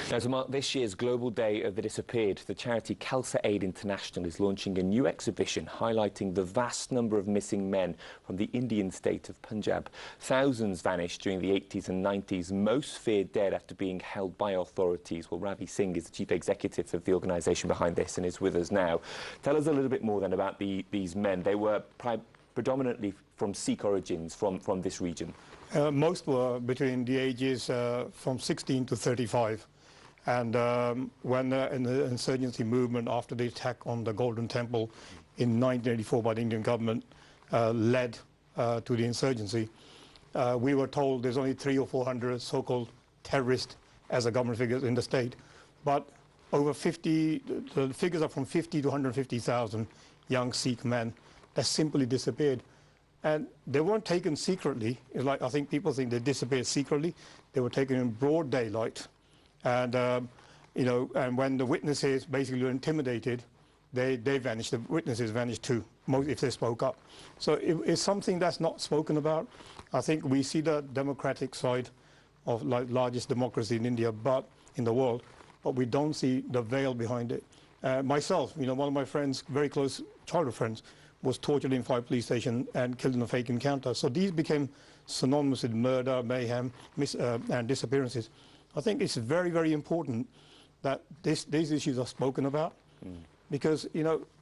Now, to mark this year's Global Day of the Disappeared, the charity Khalsa Aid International is launching a new exhibition highlighting the vast number of missing men from the Indian state of Panjab. Thousands vanished during the 80s and 90s, most feared dead after being held by authorities. Well, Ravi Singh is the chief executive of the organisation behind this and is with us now. Tell us a little bit more then about these men. They were predominantly from Sikh origins from this region. Most were between the ages from 16 to 35. And when in the insurgency movement after the attack on the Golden Temple in 1984 by the Indian government led to the insurgency, we were told there's only 300 or 400 so-called terrorists as a government figures in the state. But over 50, the figures are from 50 to 150,000 young Sikh men that simply disappeared. And they weren't taken secretly. It's like, I think people think they disappeared secretly. They were taken in broad daylight. And, and when the witnesses basically were intimidated, they vanished. The witnesses vanished too, if they spoke up. So it's something that's not spoken about. I think we see the democratic side of largest democracy in India, but in the world, but we don't see the veil behind it. Myself, one of my friends, very close childhood friends, was tortured in Five police station and killed in a fake encounter. So these became synonymous with murder, mayhem, and disappearances. I think it's very, very important that these issues are spoken about, because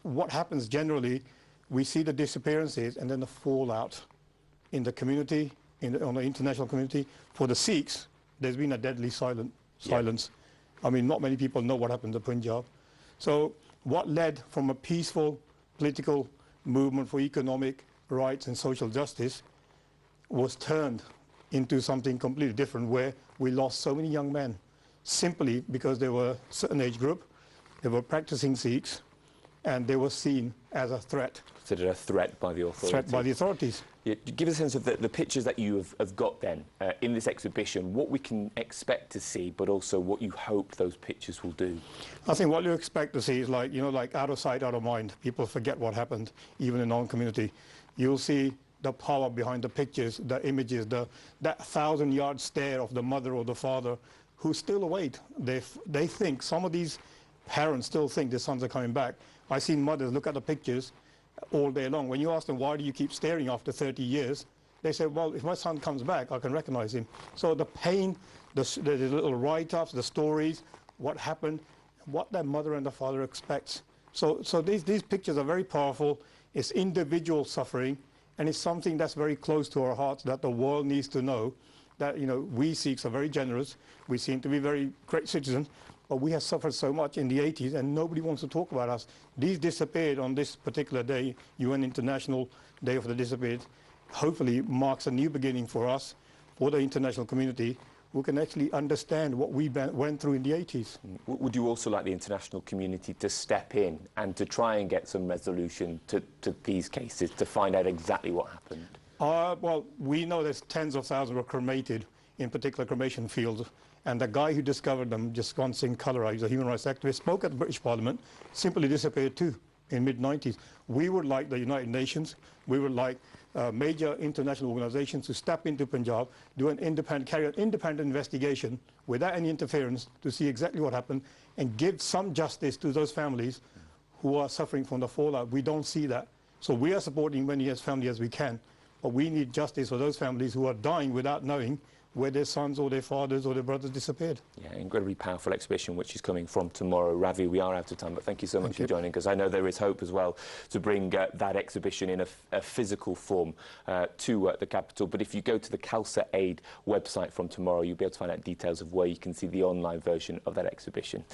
what happens generally, we see the disappearances and then the fallout in the community, on the international community. For the Sikhs, there's been a deadly silence. I mean, not many people know what happened to Punjab. So what led from a peaceful political movement for economic rights and social justice was turned into something completely different, where we lost so many young men simply because they were a certain age group, they were practicing Sikhs, and they were seen as a threat. Considered a threat by the authorities. Threat by the authorities. Yeah, give us a sense of the pictures that you have got then in this exhibition, what we can expect to see, but also what you hope those pictures will do. I think what you expect to see is like out of sight, out of mind. People forget what happened, even in our own community. You'll see the power behind the pictures, the images, that 1,000-yard stare of the mother or the father who still await. They think, some of these parents still think their sons are coming back. I've seen mothers look at the pictures all day long. When you ask them, why do you keep staring after 30 years? They say, well, if my son comes back, I can recognize him. So the pain, the little write-ups, the stories, what happened, what their mother and the father expects. So these pictures are very powerful. It's individual suffering, and it's something that's very close to our hearts, that the world needs to know that, we Sikhs are very generous. We seem to be very great citizens, but we have suffered so much in the 80s, and nobody wants to talk about us. These disappeared on this particular day, UN International Day of the Disappeared. Hopefully marks a new beginning for us, for the international community, who can actually understand what we went through in the 80s. Would you also like the international community to step in and to try and get some resolution to these cases, to find out exactly what happened? Well, we know there's tens of thousands were cremated in particular cremation fields, and the guy who discovered them, Jaswant Singh Kalra, he's a human rights activist, spoke at the British Parliament, simply disappeared too in mid-90s. We would like the United Nations, we would like major international organizations to step into Punjab, carry an independent investigation without any interference to see exactly what happened and give some justice to those families who are suffering from the fallout. We don't see that. So we are supporting many as family as we can, but we need justice for those families who are dying without knowing where their sons or their fathers or their brothers disappeared. Yeah, incredibly powerful exhibition which is coming from tomorrow. Ravi, we are out of time, but thank you so much for joining, because I know there is hope as well to bring that exhibition in a physical form to the capital. But if you go to the Khalsa Aid website from tomorrow, you'll be able to find out details of where you can see the online version of that exhibition.